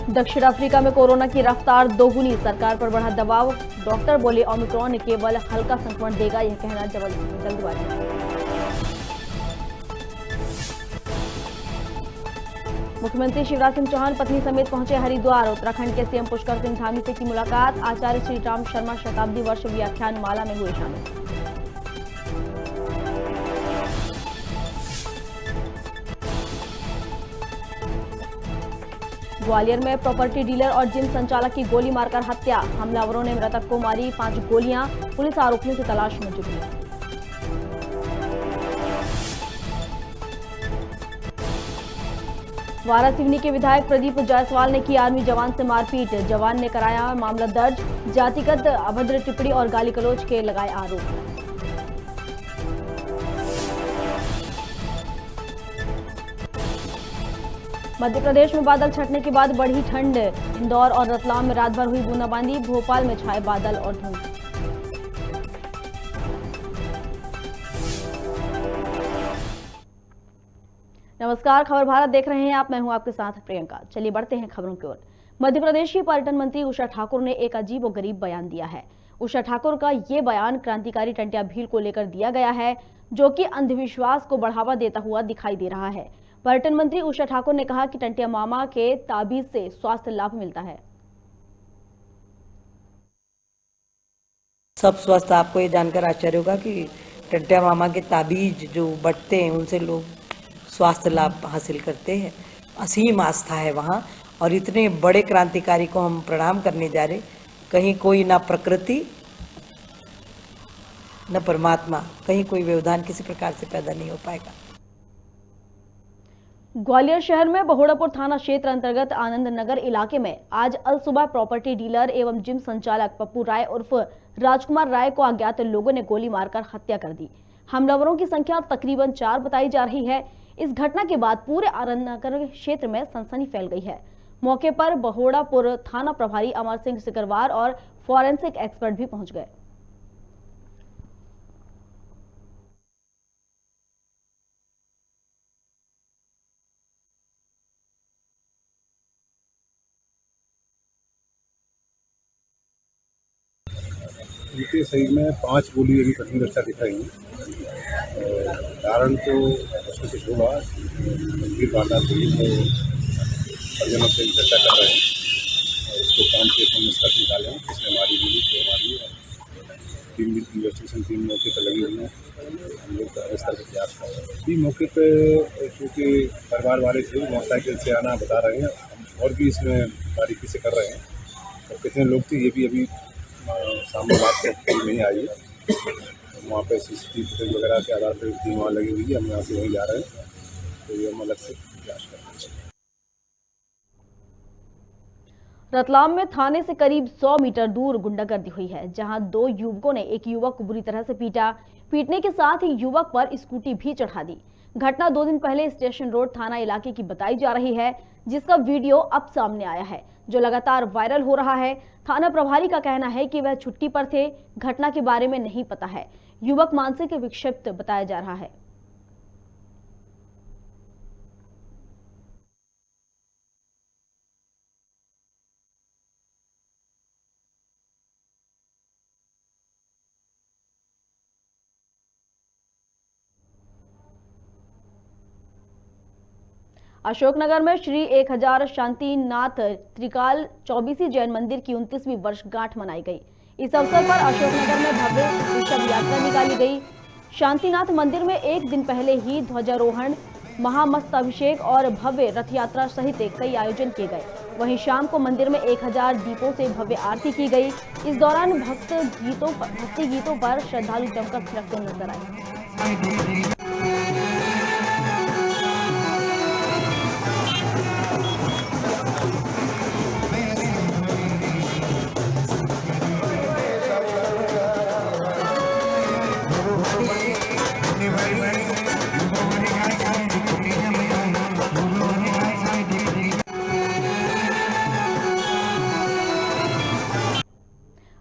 दक्षिण अफ्रीका में कोरोना की रफ्तार दोगुनी, सरकार पर बढ़ा दबाव। डॉक्टर बोले ओमिक्रॉन केवल हल्का संक्रमण देगा, यह कहना जल्दबाजी। मुख्यमंत्री शिवराज सिंह चौहान पत्नी समेत पहुंचे हरिद्वार। उत्तराखंड के सीएम पुष्कर सिंह धामी से की मुलाकात। आचार्य श्री राम शर्मा शताब्दी वर्ष व्याख्यान माला में हुए शामिल। ग्वालियर में प्रॉपर्टी डीलर और जिम संचालक की गोली मारकर हत्या। हमलावरों ने मृतक को मारी 5 गोलियां। पुलिस आरोपियों की तलाश में जुटी। वारासिवनी के विधायक प्रदीप जायसवाल ने की आर्मी जवान से मारपीट। जवान ने कराया मामला दर्ज। जातिगत अभद्र टिप्पणी और गाली गलौज के लगाए आरोप। मध्य प्रदेश में बादल छंटने के बाद बढ़ी ठंड। इंदौर और रतलाम में रात भर हुई बूंदाबांदी। भोपाल में छाए बादल और धुंध। नमस्कार, खबर भारत देख रहे हैं आप। मैं हूं आपके साथ प्रियंका। चलिए बढ़ते हैं खबरों की ओर। मध्य प्रदेश की पर्यटन मंत्री उषा ठाकुर ने एक अजीब और गरीब बयान दिया है। उषा ठाकुर का ये बयान क्रांतिकारी टंट्या भील को लेकर दिया गया है, जो कि अंधविश्वास को बढ़ावा देता हुआ दिखाई दे रहा है। पर्यटन मंत्री उषा ठाकुर ने कहा कि टंट्या मामा के ताबीज से स्वास्थ्य लाभ मिलता है। सब स्वस्थ। आपको ये जानकर आश्चर्य होगा कि टंट्या मामा के ताबीज जो बटते हैं उनसे लोग स्वास्थ्य लाभ हासिल करते हैं। असीम आस्था है वहाँ, और इतने बड़े क्रांतिकारी को हम प्रणाम करने जा रहे। कहीं कोई ना प्रकृति न परमात्मा, कहीं कोई व्यवधान किसी प्रकार से पैदा नहीं हो पाएगा। ग्वालियर शहर में बहोड़ापुर थाना क्षेत्र अंतर्गत आनंद नगर इलाके में आज अलसुबह प्रॉपर्टी डीलर एवं जिम संचालक पप्पू राय उर्फ राजकुमार राय को अज्ञात लोगों ने गोली मारकर हत्या कर दी। हमलावरों की संख्या तकरीबन 4 बताई जा रही है। इस घटना के बाद पूरे आनंद नगर क्षेत्र में सनसनी फैल गई है। मौके पर बहोड़ापुर थाना प्रभारी अमर सिंह सिकरवार और फॉरेंसिक एक्सपर्ट भी पहुंच गए। उनके शरीर में 5 गोली अभी प्रथम दृष्टया दिख रही हैं। कारण तो उसमें कुछ होगा, गंभीर वारदात हुई तो परिजनों से चर्चा कर रहे हैं और उसको काम के हम निष्कर्ष निकालें किसने मारी गोली, क्यों मारी है। टीम इन्वेस्टिगेशन टीम मौके पर लगी हुई है। हम लोग इस तरह के प्रयास कर रहे हैं। मौके पर चूँकि परिवार वाले थे, मोटरसाइकिल से आना बता रहे हैं। हम और भी इसमें बारीकी से कर रहे हैं और कितने लोग थे ये भी अभी सामने बात तो नहीं आई है। वहाँ पे CCTV फुटेज वगैरह के आधार पर टीम वहाँ लगी हुई है। हम यहाँ से वहीं जा रहे हैं, तो ये हम अलग से जांच कर रहे हैं। रतलाम में थाने से करीब 100 मीटर दूर गुंडागर्दी हुई है, जहां 2 युवकों ने एक युवक को बुरी तरह से पीटा। पीटने के साथ ही युवक पर स्कूटी भी चढ़ा दी। घटना 2 दिन पहले स्टेशन रोड थाना इलाके की बताई जा रही है, जिसका वीडियो अब सामने आया है, जो लगातार वायरल हो रहा है। थाना प्रभारी का कहना है कि वह छुट्टी पर थे, घटना के बारे में नहीं पता है। युवक मानसिक विक्षिप्त बताया जा रहा है। अशोकनगर में श्री 1000 शांतिनाथ त्रिकाल 24 जैन मंदिर की 29वीं वर्षगांठ मनाई गई। इस अवसर पर अशोकनगर में भव्य ऋषभ यात्रा निकाली गई। शांतिनाथ मंदिर में एक दिन पहले ही ध्वजारोहण, महामस्तकाभिषेक और भव्य रथ यात्रा सहित कई आयोजन किए गए। वहीं शाम को मंदिर में 1000 दीपों से भव्य आरती की गई। इस दौरान भक्ति गीतों पर श्रद्धालु जमकर थिरकते नजर आए।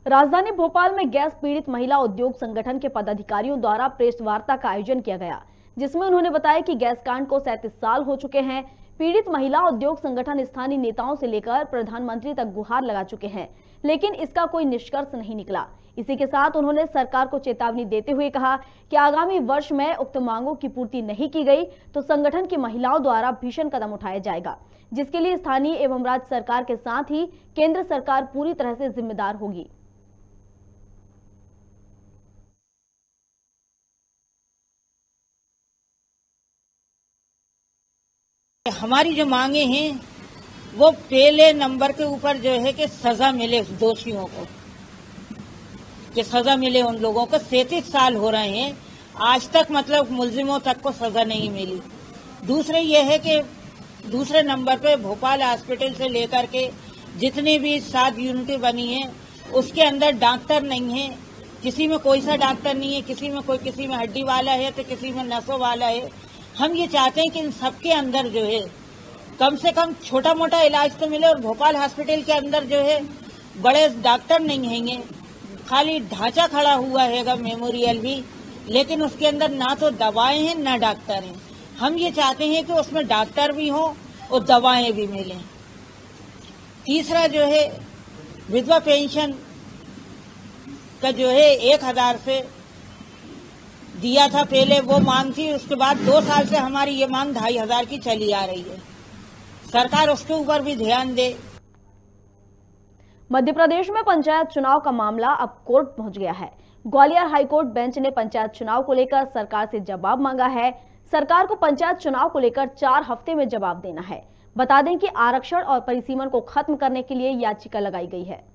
राजधानी भोपाल में गैस पीड़ित महिला उद्योग संगठन के पदाधिकारियों द्वारा प्रेस वार्ता का आयोजन किया गया, जिसमें उन्होंने बताया कि गैस कांड को 37 साल हो चुके हैं। पीड़ित महिला उद्योग संगठन स्थानीय नेताओं से लेकर प्रधानमंत्री तक गुहार लगा चुके हैं, लेकिन इसका कोई निष्कर्ष नहीं निकला। इसी के साथ उन्होंने सरकार को चेतावनी देते हुए कहा कि आगामी वर्ष में उक्त मांगों की पूर्ति नहीं की गई तो संगठन की महिलाओं द्वारा भीषण कदम उठाया जाएगा, जिसके लिए स्थानीय एवं राज्य सरकार के साथ ही केंद्र सरकार पूरी तरह से जिम्मेदार होगी। हमारी जो मांगे हैं वो पहले नंबर के ऊपर जो है कि सजा मिले दोषियों को, कि सजा मिले उन लोगों को। 37 साल हो रहे हैं, आज तक मतलब मुलजिमों तक को सजा नहीं मिली। दूसरे ये है कि दूसरे नंबर पे भोपाल हॉस्पिटल से लेकर के जितनी भी 7 यूनिटें बनी हैं उसके अंदर डॉक्टर नहीं है, किसी में कोई सा डॉक्टर नहीं है, किसी में हड्डी वाला है तो किसी में नसों वाला है। हम ये चाहते हैं कि इन सबके अंदर जो है कम से कम छोटा मोटा इलाज तो मिले। और भोपाल हॉस्पिटल के अंदर जो है बड़े डॉक्टर नहीं हैंगे, खाली ढांचा खड़ा हुआ हैगा मेमोरियल भी, लेकिन उसके अंदर ना तो दवाएं हैं ना डॉक्टर हैं। हम ये चाहते हैं कि उसमें डॉक्टर भी हो और दवाएं भी मिलें। तीसरा जो है विधवा पेंशन का जो है 1000 से दिया था पहले, वो मांग थी। उसके बाद 2 साल से हमारी ये मांग 2500 की चली आ रही है। सरकार उसके ऊपर भी ध्यान दे। मध्य प्रदेश में पंचायत चुनाव का मामला अब कोर्ट पहुंच गया है। ग्वालियर हाईकोर्ट बेंच ने पंचायत चुनाव को लेकर सरकार से जवाब मांगा है। सरकार को पंचायत चुनाव को लेकर 4 हफ्ते में जवाब देना है। बता दें कि आरक्षण और परिसीमन को खत्म करने के लिए याचिका लगाई गई है।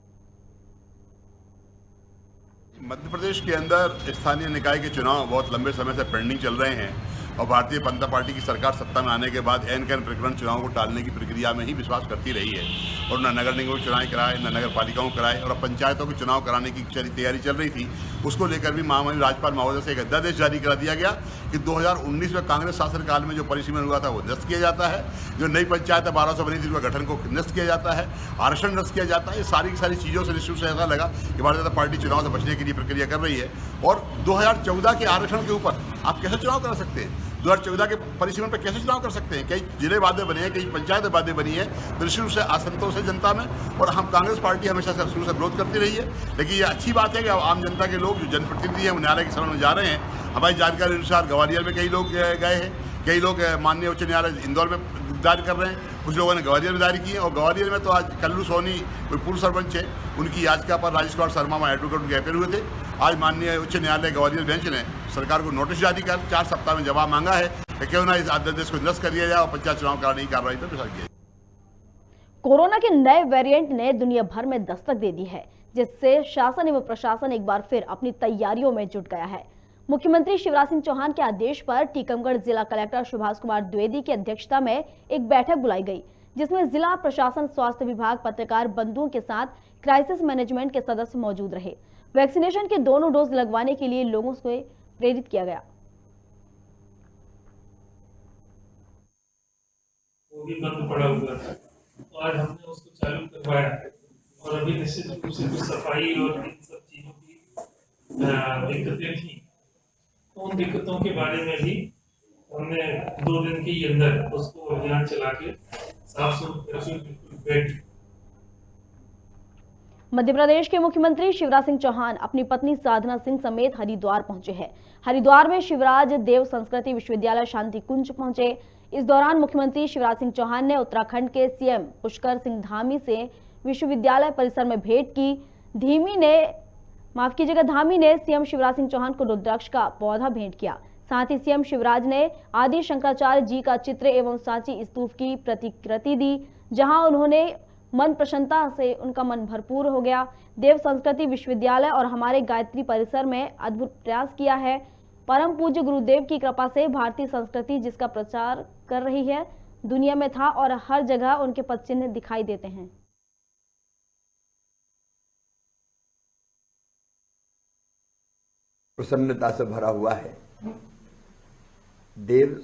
मध्य प्रदेश के अंदर स्थानीय निकाय के चुनाव बहुत लंबे समय से पेंडिंग चल रहे हैं और भारतीय जनता पार्टी की सरकार सत्ता में आने के बाद एन-कैन प्रकरण चुनाव को टालने की प्रक्रिया में ही विश्वास करती रही है और न नगर निगम चुनाव कराए न नगर पालिकाओं कराए और अब पंचायतों के चुनाव कराने की तैयारी चल रही थी। उसको लेकर भी महामहिम राज्यपाल महोदय से एक अध्यादेश जारी करा दिया गया कि 2019 में कांग्रेस शासनकाल में जो परिसीमन हुआ था वो निरस्त किया जाता है, जो नई पंचायत 1200 बनी थी उसका गठन को निरस्त किया जाता है, आरक्षण निरस्त किया जाता है। ये सारी की सारी चीज़ों से निश्चित से ऐसा लगा कि भारतीय जनता पार्टी चुनाव से बचने के लिए प्रक्रिया कर रही है। और 2014 के आरक्षण के ऊपर आप कैसे चुनाव करा सकते हैं? 2014 के परिसीमन पर कैसे चुनाव कर सकते हैं? कई जिले वादे बने हैं, कई पंचायत वादे बनी है, तो शुरू से असंतोष है जनता में। और हम कांग्रेस पार्टी हमेशा से शुरू से विरोध करती रही है, लेकिन ये अच्छी बात है कि आम जनता के लोग जो जनप्रतिनिधि हैं वो न्यायालय के शरण में जा रहे हैं। हमारी जानकारी अनुसार ग्वालियर में कई लोग गए हैं, कई लोग माननीय उच्च न्यायालय इंदौर में दायर कर रहे हैं, कुछ लोगों ने ग्वालियर में दायर की है। और ग्वालियर में तो आज कल्लू सोनी पूर्व सरपंच है, उनकी याचिका पर राजेश कुमार शर्मा में एडवोकेट उनके अपील हुए थे। आज माननीय उच्च न्यायालय ग्वालियर बेंच ने सरकार को नोटिस जारी कर 4 सप्ताह में जवाब मांगा है कि क्यों ना इस अध्यादेश को निरस्त कर दिया जाए और पंचायत चुनाव कराने की कार्रवाई पर विचार किया। कोरोना के नए वेरिएंट ने दुनिया भर में दस्तक दे दी है, जिससे शासन एवं प्रशासन एक बार फिर अपनी तैयारियों में जुट गया है। मुख्यमंत्री शिवराज सिंह चौहान के आदेश पर टीकमगढ़ जिला कलेक्टर सुभाष कुमार द्विवेदी की अध्यक्षता में एक बैठक बुलाई गई, जिसमें जिला प्रशासन, स्वास्थ्य विभाग, पत्रकार बंधुओं के साथ क्राइसिस मैनेजमेंट के सदस्य मौजूद रहे। वैक्सीनेशन के दोनों डोज लगवाने के लिए लोगों से प्रेरित किया गया। वो भी बंद पड़ा हुआ था, तो आज हमने उसको चालू करवाया है। और अभी निश्चित रूप से कुछ सफाई और इन सब चीजों की दिक्कतें थी, तो उन दिक्कतों के बारे में भी हमने 2 दिन के अंदर उसको अभियान चला के साफ सुथरा। मध्य प्रदेश के मुख्यमंत्री शिवराज सिंह चौहान अपनी पत्नी साधना सिंह समेत हरिद्वार पहुंचे हैं। हरिद्वार में शिवराज देव संस्कृति विश्वविद्यालय शांति कुंज पहुंचे। इस दौरान मुख्यमंत्री शिवराज सिंह चौहान ने उत्तराखंड के सीएम पुष्कर सिंह धामी से विश्वविद्यालय परिसर में भेंट की। धामी ने सीएम शिवराज सिंह चौहान को रुद्राक्ष का पौधा भेंट किया। साथ ही सीएम शिवराज ने आदि शंकराचार्य जी का चित्र एवं सांची स्तूप की प्रतिकृति दी, जहां उन्होंने मन प्रसन्नता से उनका मन भरपूर हो गया। देव संस्कृति विश्वविद्यालय और हमारे गायत्री परिसर में अद्भुत प्रयास किया है। परम पूज्य गुरुदेव की कृपा से भारतीय संस्कृति जिसका प्रचार कर रही है, दुनिया में था और हर जगह उनके पद चिन्ह दिखाई देते हैं। प्रसन्नता से भरा हुआ है। देव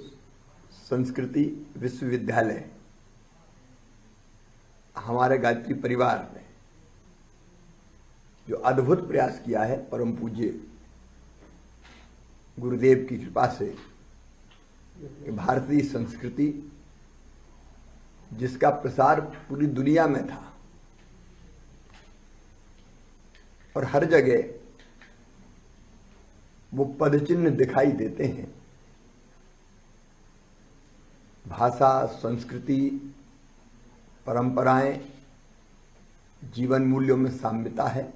संस्कृति विश्वविद्यालय हमारे गायत्री परिवार ने जो अद्भुत प्रयास किया है, परम पूज्य गुरुदेव की कृपा से भारतीय संस्कृति जिसका प्रसार पूरी दुनिया में था और हर जगह वो पदचिन्ह दिखाई देते हैं। भाषा, संस्कृति, परंपराएं, जीवन मूल्यों में साम्यता है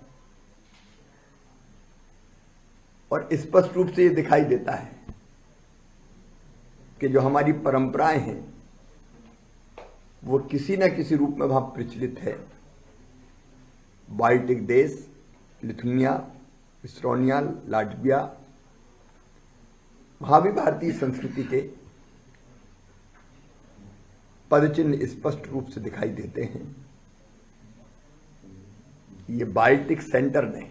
और स्पष्ट रूप से ये दिखाई देता है कि जो हमारी परंपराएं हैं वो किसी न किसी रूप में वहां प्रचलित है। बाल्टिक देश, लिथुनिया, इस्टोनिया, लाटविया, वहां भी भारतीय संस्कृति के पदचिन्ह स्पष्ट रूप से दिखाई देते हैं। ये बाल्टिक सेंटर ने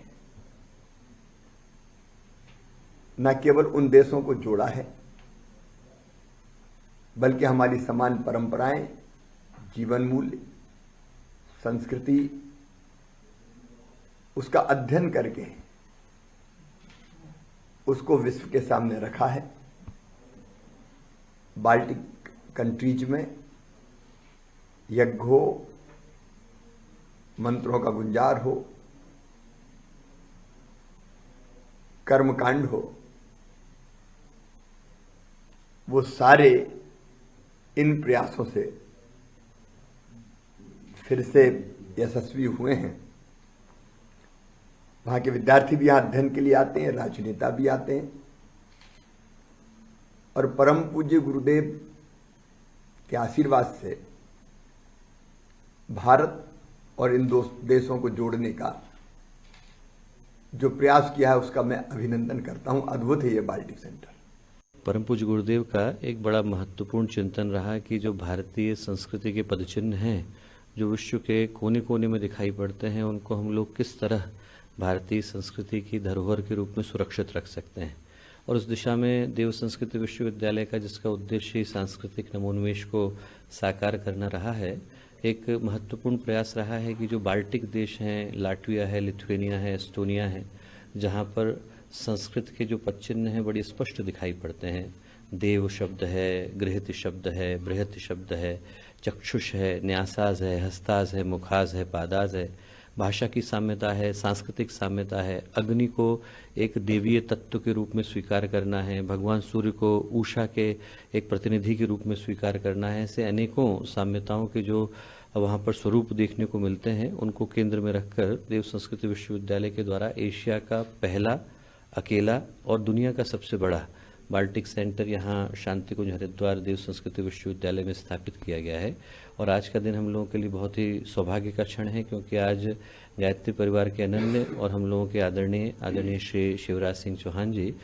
न केवल उन देशों को जोड़ा है बल्कि हमारी समान परंपराएं, जीवन मूल्य, संस्कृति, उसका अध्ययन करके उसको विश्व के सामने रखा है। बाल्टिक कंट्रीज में यज्ञ हो, मंत्रों का गुंजार हो, कर्मकांड हो, वो सारे इन प्रयासों से फिर से यशस्वी हुए हैं। वहां के विद्यार्थी भी यहां अध्ययन के लिए आते हैं, राजनेता भी आते हैं और परम पूज्य गुरुदेव के आशीर्वाद से भारत और इन दो देशों को जोड़ने का जो प्रयास किया है उसका मैं अभिनंदन करता हूं। अद्भुत है ये बाल्टिक सेंटर। परम पूज्य गुरुदेव का एक बड़ा महत्वपूर्ण चिंतन रहा कि जो भारतीय संस्कृति के पदचिन्ह हैं, जो विश्व के कोने कोने में दिखाई पड़ते हैं, उनको हम लोग किस तरह भारतीय संस्कृति की धरोहर के रूप में सुरक्षित रख सकते हैं। और उस दिशा में देव संस्कृति विश्वविद्यालय का, जिसका उद्देश्य ही सांस्कृतिक नवोन्मेष को साकार करना रहा है, एक महत्वपूर्ण प्रयास रहा है कि जो बाल्टिक देश हैं, लाटविया है, लिथुआनिया है, एस्टोनिया है, जहाँ पर संस्कृत के जो पदचिन्ह हैं बड़ी स्पष्ट दिखाई पड़ते हैं। देव शब्द है, गृहति शब्द है, बृहति शब्द है, चक्षुष है, न्यासाज है, हस्ताज है, मुखाज है, पादाज है। भाषा की साम्यता है, सांस्कृतिक साम्यता है। अग्नि को एक देवीय तत्व के रूप में स्वीकार करना है, भगवान सूर्य को उषा के एक प्रतिनिधि के रूप में स्वीकार करना है। ऐसे अनेकों साम्यताओं के जो वहाँ पर स्वरूप देखने को मिलते हैं, उनको केंद्र में रखकर देव संस्कृति विश्वविद्यालय के द्वारा एशिया का पहला, अकेला और दुनिया का सबसे बड़ा बाल्टिक सेंटर यहाँ शांति कुंज हरिद्वार देव संस्कृति विश्वविद्यालय में स्थापित किया गया है। और आज का दिन हम लोगों के लिए बहुत ही सौभाग्य का क्षण है, क्योंकि आज गायत्री परिवार के अनन्य और हम लोगों के आदरणीय श्री शिवराज सिंह चौहान जी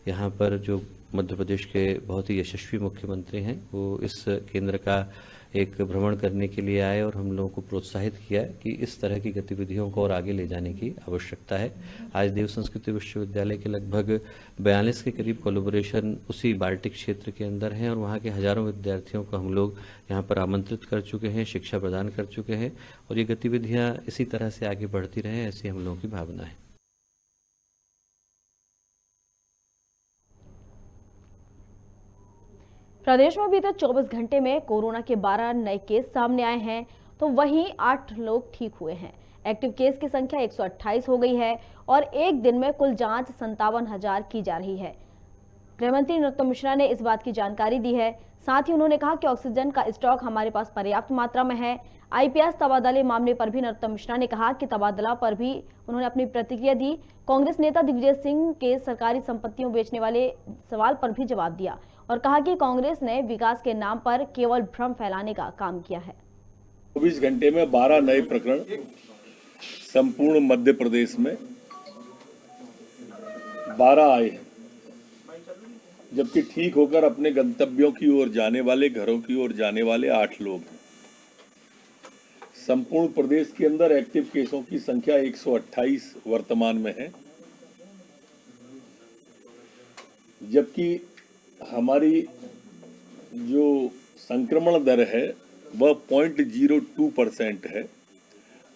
यहाँ पर, जो मध्य प्रदेश के बहुत ही यशस्वी मुख्यमंत्री हैं, वो इस केंद्र का एक भ्रमण करने के लिए आए और हम लोगों को प्रोत्साहित किया कि इस तरह की गतिविधियों को और आगे ले जाने की आवश्यकता है। आज देव संस्कृति विश्वविद्यालय के लगभग 42 के करीब कोलैबोरेशन उसी बाल्टिक क्षेत्र के अंदर हैं और वहाँ के हजारों विद्यार्थियों को हम लोग यहाँ पर आमंत्रित कर चुके हैं, शिक्षा प्रदान कर चुके हैं और ये गतिविधियाँ इसी तरह से आगे बढ़ती रहें, ऐसी हम लोगों की भावना है। प्रदेश में बीते 24 घंटे में कोरोना के 12 नए केस सामने आए हैं, तो वहीं 8 लोग ठीक हुए हैं। एक्टिव केस की संख्या 128 हो गई है और एक दिन में कुल जांच 57,000 की जा रही है। गृहमंत्री नरोत्तम मिश्रा ने इस बात की जानकारी दी है। साथ ही उन्होंने कहा कि ऑक्सीजन का स्टॉक हमारे पास पर्याप्त मात्रा में है। आईपीएस तबादले मामले पर भी नरोत्तम मिश्रा ने कहा कि तबादला पर भी उन्होंने अपनी प्रतिक्रिया दी। कांग्रेस नेता दिग्विजय सिंह के सरकारी संपत्तियों बेचने वाले सवाल पर भी जवाब दिया और कहा कि कांग्रेस ने विकास के नाम पर केवल भ्रम फैलाने का काम किया है। 24 घंटे में 12 नए प्रकरण संपूर्ण मध्य प्रदेश में 12 आए हैं, जबकि ठीक होकर अपने गंतव्यों की ओर जाने वाले, घरों की ओर जाने वाले 8 लोग हैं। संपूर्ण प्रदेश के अंदर एक्टिव केसों की संख्या 128 वर्तमान में है, जबकि हमारी जो संक्रमण दर है वह 0.02% है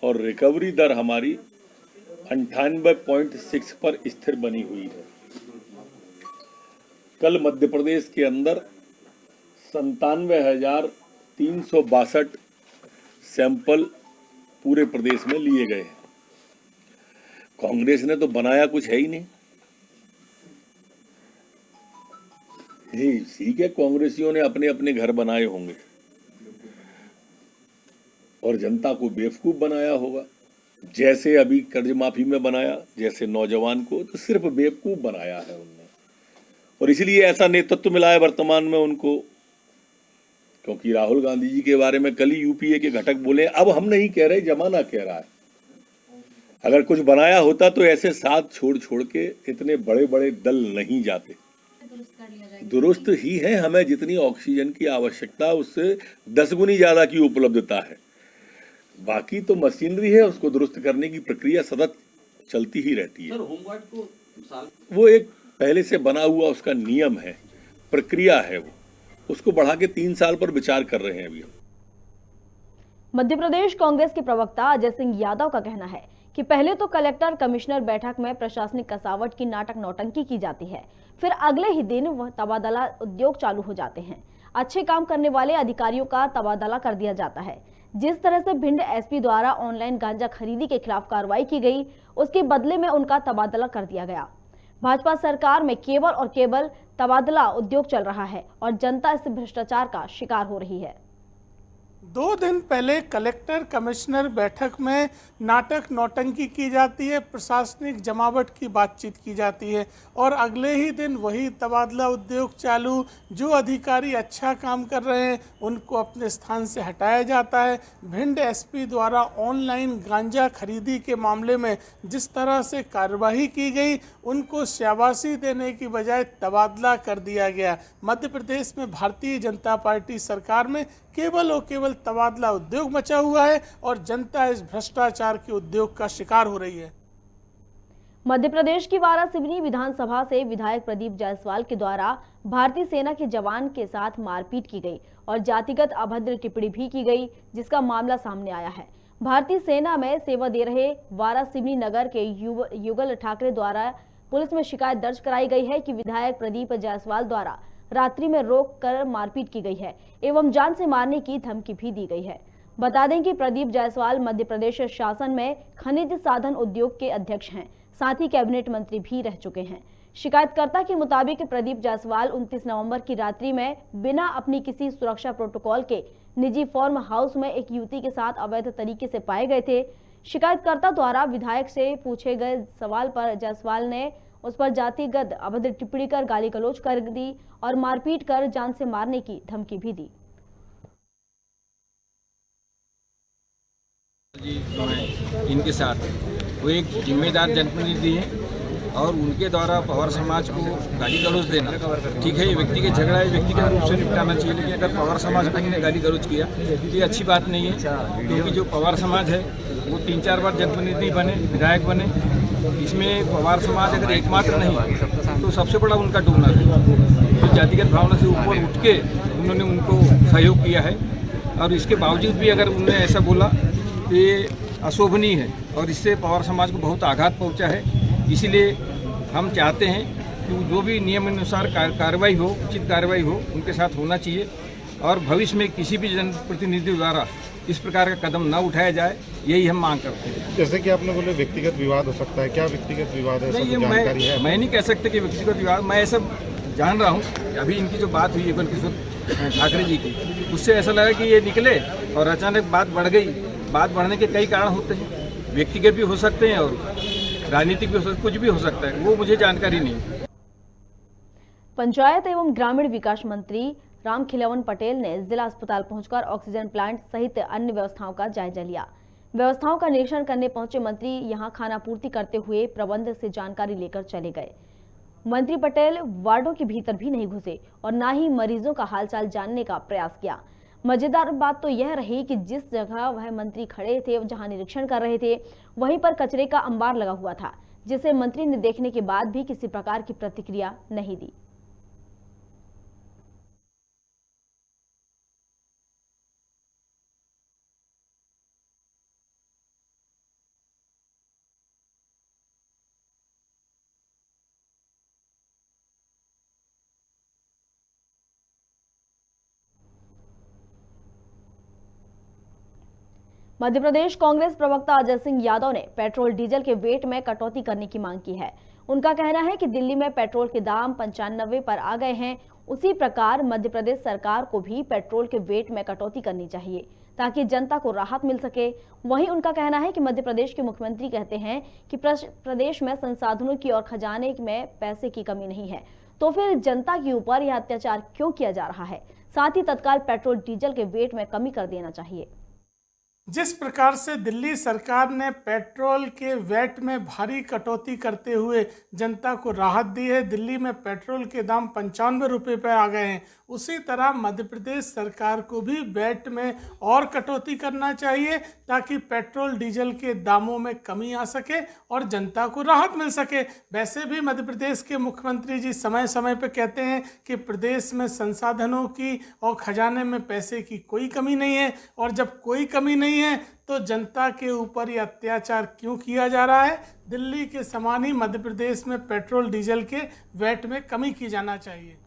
और रिकवरी दर हमारी 98.6 पर स्थिर बनी हुई है। कल मध्य प्रदेश के अंदर 97,300 362 सैंपल पूरे प्रदेश में लिए गए हैं। कांग्रेस ने तो बनाया कुछ है ही नहीं। ये ठीक है, कांग्रेसियों ने अपने अपने घर बनाए होंगे और जनता को बेवकूफ बनाया होगा, जैसे अभी कर्ज माफी में बनाया, जैसे नौजवान को, तो सिर्फ बेवकूफ बनाया है उनने। और इसलिए ऐसा नेतृत्व मिला है वर्तमान में उनको, क्योंकि राहुल गांधी जी के बारे में कल ही यूपीए के घटक बोले, अब हम नहीं कह रहे, जमाना कह रहा है। अगर कुछ बनाया होता तो ऐसे साथ छोड़ छोड़ के इतने बड़े बड़े दल नहीं जाते। दुरुस्त ही है, हमें जितनी ऑक्सीजन की आवश्यकता उससे 10 गुनी ज्यादा की उपलब्धता है। बाकी तो मशीनरी है, उसको दुरुस्त करने की प्रक्रिया सतत चलती ही रहती है। वो एक पहले से बना हुआ उसका नियम है, प्रक्रिया है, वो उसको बढ़ा के 3 साल पर विचार कर रहे हैं अभी हम। मध्य प्रदेश कांग्रेस के प्रवक्ता अजय सिंह यादव का कहना है कि पहले तो कलेक्टर कमिश्नर बैठक में प्रशासनिक कसावट की नाटक नौटंकी की जाती है, फिर अगले ही दिन वह तबादला उद्योग चालू हो जाते हैं। अच्छे काम करने वाले अधिकारियों का तबादला कर दिया जाता है। जिस तरह से भिंड एसपी द्वारा ऑनलाइन गांजा खरीदी के खिलाफ कार्रवाई की गई, उसके बदले में उनका तबादला कर दिया गया। भाजपा सरकार में केवल और केवल तबादला उद्योग चल रहा है और जनता इस भ्रष्टाचार का शिकार हो रही है। 2 दिन पहले कलेक्टर कमिश्नर बैठक में नाटक नौटंकी की जाती है, प्रशासनिक जमावट की बातचीत की जाती है और अगले ही दिन वही तबादला उद्योग चालू। जो अधिकारी अच्छा काम कर रहे हैं उनको अपने स्थान से हटाया जाता है। भिंड एसपी द्वारा ऑनलाइन गांजा खरीदी के मामले में जिस तरह से कार्रवाई की गई, उनको शाबाशी देने की बजाय तबादला कर दिया गया। मध्य प्रदेश में भारतीय जनता पार्टी सरकार में केवल और केवल तबादला उद्योग मचा हुआ है और जनता इस भ्रष्टाचार के उद्योग का शिकार हो रही है। मध्य प्रदेश की वारासिवनी विधानसभा से विधायक प्रदीप जायसवाल के द्वारा भारतीय सेना के जवान के साथ मारपीट की गई और जातिगत अभद्र टिप्पणी भी की गई, जिसका मामला सामने आया है। भारतीय सेना में सेवा दे रहे वारासिवनी नगर के युगल ठाकरे द्वारा पुलिस में शिकायत दर्ज कराई गई है कि विधायक प्रदीप जायसवाल द्वारा रात्रि में रोक कर मारपीट की गई है एवं जान से मारने की धमकी भी दी गई है। बता दें कि प्रदीप जायसवाल मध्य प्रदेश शासन में खनिज साधन उद्योग के अध्यक्ष हैं, साथ ही कैबिनेट मंत्री भी रह चुके हैं। शिकायतकर्ता के मुताबिक प्रदीप जायसवाल 29 नवंबर की रात्रि में बिना अपनी किसी सुरक्षा प्रोटोकॉल के निजी फार्म हाउस में एक युवती के साथ अवैध तरीके से पाए गए थे। शिकायतकर्ता द्वारा विधायक से पूछे गए सवाल पर जायसवाल ने उस पर जातिगत अभद्र टिप्पणी कर गाली गलौज कर दी और मारपीट कर जान से मारने की धमकी भी दी। इनके साथ वो एक जिम्मेदार जनप्रतिनिधि है और उनके द्वारा पवार समाज को गाली गलौज देना, ठीक है, ये व्यक्ति के झगड़ा है, व्यक्तिगत रूप से निपटाना चाहिए, लेकिन अगर पवार समाज को इन्होंने गाली गलौज किया ये अच्छी बात नहीं है। क्योंकि जो पवार समाज है वो 3-4 बार जनप्रतिनिधि बने, विधायक बने, इसमें पवार समाज अगर एकमात्र नहीं तो सबसे बड़ा उनका डोनर है। तो जातिगत भावना से ऊपर उठ के उन्होंने उनको सहयोग किया है और इसके बावजूद भी अगर उन्होंने ऐसा बोला तो ये अशोभनीय है और इससे पवार समाज को बहुत आघात पहुंचा है। इसीलिए हम चाहते हैं कि जो भी नियमानुसार कार्रवाई हो, उचित कार्रवाई हो, उनके साथ होना चाहिए और भविष्य में किसी भी जनप्रतिनिधि द्वारा इस प्रकार का कदम न उठाया जाए, यही हम मांग करते हैं। जैसे कि आपने बोले व्यक्तिगत विवाद हो सकता है, क्या व्यक्तिगत विवाद है? नहीं, मैं नहीं कह सकता कि व्यक्तिगत विवाद, मैं ऐसा जान रहा हूँ। अभी इनकी जो बात हुई है किशोर ठाकरे जी की, उससे ऐसा लगा कि ये निकले और अचानक बात बढ़ गई। बात बढ़ने के कई कारण होते हैं, व्यक्तिगत भी हो सकते हैं और राजनीतिक भी हो सकते, कुछ भी हो सकता है, वो मुझे जानकारी नहीं। पंचायत एवं ग्रामीण विकास मंत्री रामखिलावन पटेल ने जिला अस्पताल पहुंचकर ऑक्सीजन प्लांट सहित अन्य व्यवस्थाओं का जायजा लिया। व्यवस्थाओं का निरीक्षण करने पहुंचे मंत्री यहां खानापूर्ति करते हुए प्रबंध से जानकारी लेकर चले गए। मंत्री पटेल वार्डों के भीतर भी नहीं घुसे और न ही मरीजों का हालचाल जानने का प्रयास किया। मजेदार बात तो यह रही कि जिस जगह वह मंत्री खड़े थे, जहां निरीक्षण कर रहे थे, वहीं पर कचरे का अंबार लगा हुआ था, जिसे मंत्री ने देखने के बाद भी किसी प्रकार की प्रतिक्रिया नहीं दी। मध्य प्रदेश कांग्रेस प्रवक्ता अजय सिंह यादव ने पेट्रोल डीजल के वेट में कटौती करने की मांग की है। उनका कहना है कि दिल्ली में पेट्रोल के दाम 95 पर आ गए हैं, उसी प्रकार मध्य प्रदेश सरकार को भी पेट्रोल के वेट में कटौती करनी चाहिए ताकि जनता को राहत मिल सके। वहीं उनका कहना है कि मध्य प्रदेश के मुख्यमंत्री कहते हैं कि प्रदेश में संसाधनों की और खजाने में पैसे की कमी नहीं है, तो फिर जनता के ऊपर यह अत्याचार क्यों किया जा रहा है। साथ ही तत्काल पेट्रोल डीजल के वेट में कमी कर देना चाहिए। जिस प्रकार से दिल्ली सरकार ने पेट्रोल के वैट में भारी कटौती करते हुए जनता को राहत दी है, दिल्ली में पेट्रोल के दाम 95 रुपये पर आ गए हैं, उसी तरह मध्य प्रदेश सरकार को भी वैट में और कटौती करना चाहिए ताकि पेट्रोल डीजल के दामों में कमी आ सके और जनता को राहत मिल सके। वैसे भी मध्य प्रदेश के मुख्यमंत्री जी समय समय पर कहते हैं कि प्रदेश में संसाधनों की और खजाने में पैसे की कोई कमी नहीं है, और जब कोई कमी नहीं है तो जनता के ऊपर ये अत्याचार क्यों किया जा रहा है। दिल्ली के समान ही मध्य प्रदेश में पेट्रोल डीजल के वैट में कमी की जाना चाहिए।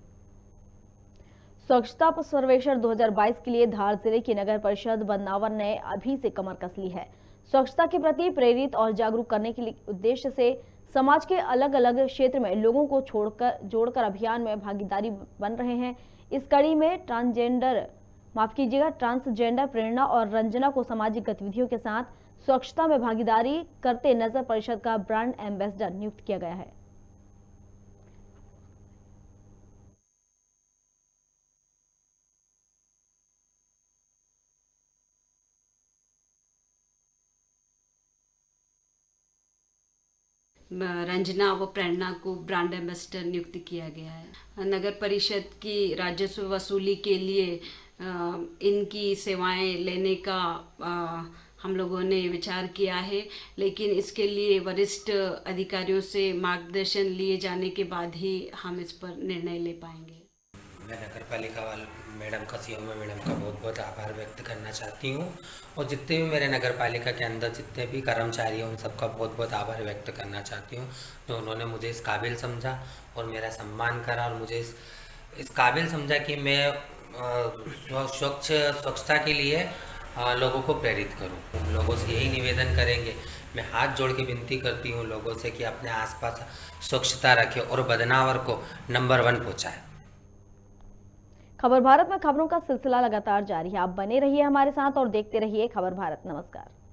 स्वच्छता सर्वेक्षण 2022 के लिए धार जिले की नगर परिषद बदनावर ने अभी से कमर कस ली है। स्वच्छता के प्रति प्रेरित और जागरूक करने के लिए उद्देश्य से समाज के अलग अलग क्षेत्र में लोगों को जोड़कर अभियान में भागीदारी बन रहे हैं। इस कड़ी में ट्रांसजेंडर प्रेरणा और रंजना को सामाजिक गतिविधियों के साथ स्वच्छता में भागीदारी करते नगर परिषद का ब्रांड एम्बेसडर नियुक्त किया गया है। रंजना व प्रेरणा को ब्रांड एम्बेसडर नियुक्त किया गया है। नगर परिषद की राजस्व वसूली के लिए इनकी सेवाएं लेने का हम लोगों ने विचार किया है, लेकिन इसके लिए वरिष्ठ अधिकारियों से मार्गदर्शन लिए जाने के बाद ही हम इस पर निर्णय ले पाएंगे। मैं नगर पालिका वाले मैडम का मैडम का बहुत बहुत आभार व्यक्त करना चाहती हूँ, और जितने भी मेरे नगर पालिका के अंदर जितने भी कर्मचारी हैं उन सबका बहुत बहुत आभार व्यक्त करना चाहती हूँ, जो उन्होंने मुझे इस काबिल समझा और मेरा सम्मान करा, और मुझे इस काबिल समझा कि मैं स्वच्छता के लिए लोगों को प्रेरित करूं। लोगों से यही निवेदन करेंगे, मैं हाथ जोड़ के विनती करती हूं लोगों से कि अपने आसपास स्वच्छता रखें और बदनावर को नंबर 1 पहुंचाएं। खबर भारत में खबरों का सिलसिला लगातार जारी है। आप बने रहिए हमारे साथ और देखते रहिए खबर भारत। नमस्कार।